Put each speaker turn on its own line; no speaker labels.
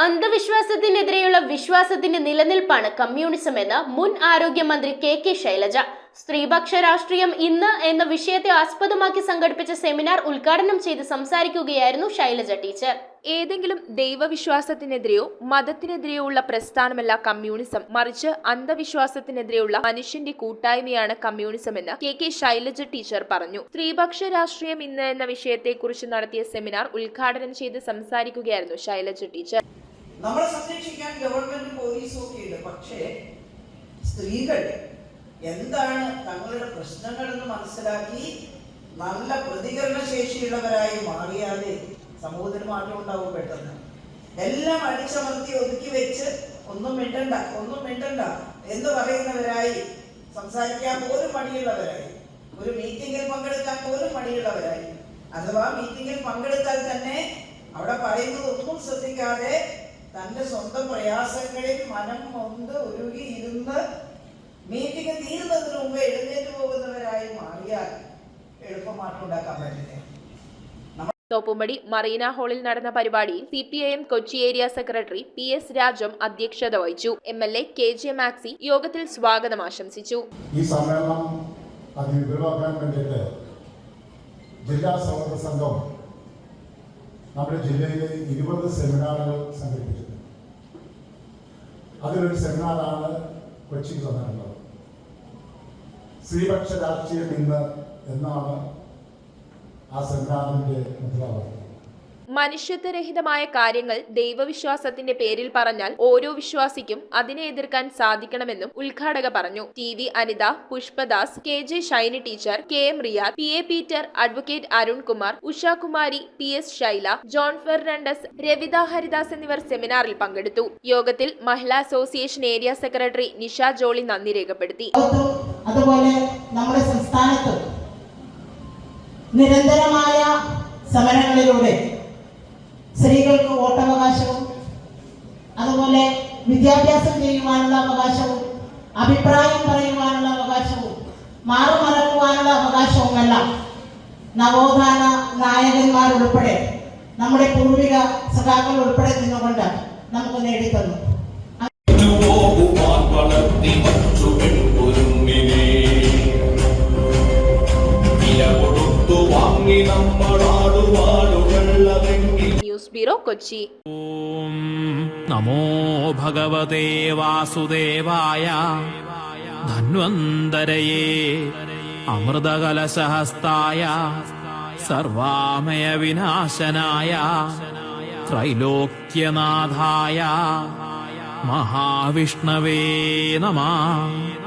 അന്ധവിശ്വാസത്തിനെതിരെയുള്ള വിശ്വാസത്തിന്റെ നിലനിൽപ്പാണ് കമ്മ്യൂണിസം എന്ന് മുൻ ആരോഗ്യമന്ത്രി കെ ശൈലജ. സ്ത്രീപക്ഷ രാഷ്ട്രീയം ഇന്ന് എന്ന വിഷയത്തെ ആസ്പദമാക്കി സംഘടിപ്പിച്ച സെമിനാർ ഉദ്ഘാടനം ചെയ്ത് സംസാരിക്കുകയായിരുന്നു ശൈലജ ടീച്ചർ.
ഏതെങ്കിലും ദൈവവിശ്വാസത്തിനെതിരെയോ മതത്തിനെതിരെയോ ഉള്ള പ്രസ്ഥാനമല്ല കമ്മ്യൂണിസം, മറിച്ച് അന്ധവിശ്വാസത്തിനെതിരെയുള്ള മനുഷ്യന്റെ കൂട്ടായ്മയാണ് കമ്മ്യൂണിസം എന്ന് കെ ശൈലജ ടീച്ചർ പറഞ്ഞു. സ്ത്രീപക്ഷ രാഷ്ട്രീയം ഇന്ന് എന്ന വിഷയത്തെക്കുറിച്ച് നടത്തിയ സെമിനാർ ഉദ്ഘാടനം ചെയ്ത് സംസാരിക്കുകയായിരുന്നു ശൈലജ ടീച്ചർ.
നമ്മളെ സംരക്ഷിക്കാൻ ഗവൺമെന്റ് പോലീസും ഒക്കെ ഉണ്ട്. പക്ഷേ സ്ത്രീകൾ എന്താണ് തങ്ങളുടെ പ്രശ്നങ്ങളെന്ന് മനസ്സിലാക്കി നല്ല പ്രതികരണ ശേഷിയുള്ളവരായി മാറിയാലേ സമൂഹത്തിന് മാറ്റം ഉണ്ടാവും. പെട്ടെന്ന് എല്ലാം അടിച്ചമർത്തി ഒതുക്കി വെച്ച് ഒന്നും മിണ്ടണ്ട എന്ന് പറയുന്നവരായി, സംസാരിക്കാൻ പോലും മടിയുള്ളവരായി, ഒരു മീറ്റിംഗിൽ പങ്കെടുക്കാൻ പോലും മടിയുള്ളവരായി, അഥവാ മീറ്റിംഗിൽ പങ്കെടുത്താൽ തന്നെ അവിടെ പറയുന്നത് ഒന്നും ശ്രദ്ധിക്കാതെ തന്റെ സ്വന്തം പ്രയാസങ്ങളിൽ മനം കൊണ്ട് ഉരുകിയിരുന്ന് മീറ്റിംഗ് തീരുന്നതിന് മുമ്പ് എഴുന്നേറ്റ് പോകുന്നവരായി മാറിയാൽ എളുപ്പമാറ്റം ഉണ്ടാക്കാൻ പറ്റില്ല.
തോപ്പുംപടി മറീന ഹാളിൽ നടന്ന പരിപാടിയിൽ CPIM Kochi area secretary PS Rajam അധ്യക്ഷത വഹിച്ചു. MLA KJ മാക്സി യോഗത്തിൽ സ്വാഗതം ആശംസിച്ചു.
ഈ സമ്മേളനം അതിവിപുലമാക്കാൻ വേണ്ടിയിട്ട് ജില്ലാ സൗഹൃദ സംഘം നമ്മുടെ ജില്ലയിലെ 20 സെമിനാറുകൾ സംഘടിപ്പിച്ചിട്ടുണ്ട്. അതിലൊരു സെമിനാറാണ് കൊച്ചിയിൽ നടന്നത്. സ്ത്രീപക്ഷ രാഷ്ട്രീയം ഇന്ന് എന്നാണ് ആ സെമിനാറിന്റെ മുദ്രാവാക്യം.
മനുഷ്യത്വരഹിതമായ കാര്യങ്ങൾ ദൈവവിശ്വാസത്തിന്റെ പേരിൽ പറഞ്ഞാൽ ഓരോ വിശ്വാസിക്കും അതിനെ എതിർക്കാൻ സാധിക്കണമെന്നും ഉദ്ഘാടക പറഞ്ഞു. TV Anitha, Pushpadas, KJ Shiny teacher, KM Riyad, PA Peter, advocate Arunkumar, Ushakumari, PS Shaila, John Fernandes, Ravitha Haridas എന്നിവർ സെമിനാറിൽ പങ്കെടുത്തു. യോഗത്തിൽ Mahila association area secretary Nisha Jolly നന്ദി രേഖപ്പെടുത്തി.
അതുപോലെ നമ്മുടെ സംസ്ഥാനത്ത് നിരന്തരമായ സമരങ്ങളിലൂടെ സ്ത്രീകൾക്ക് വോട്ടവകാശവും അതുപോലെ വിദ്യാഭ്യാസം ചെയ്യുവാനുള്ള അവകാശവും അഭിപ്രായം പറയുവാനുള്ള അവകാശവും മാറുമറക്കുവാനുള്ള അവകാശവുമെല്ലാം നവോത്ഥാന നായകന്മാരുൾപ്പെടെ നമ്മുടെ പൂർവിക സഖാക്കൾ ഉൾപ്പെടെ നിന്നുകൊണ്ട് നമുക്ക് നേടിത്തന്നു.
News bureau Kochi.
ഓം നമോ ഭഗവതേ വാസുദേവായ ധന്വന്തരയേ അമൃതകലശഹസ്തായ സർവാമയ വിനാശനായ ത്രൈലോക്യനാഥായ മഹാവിഷ്ണവേ നമഃ.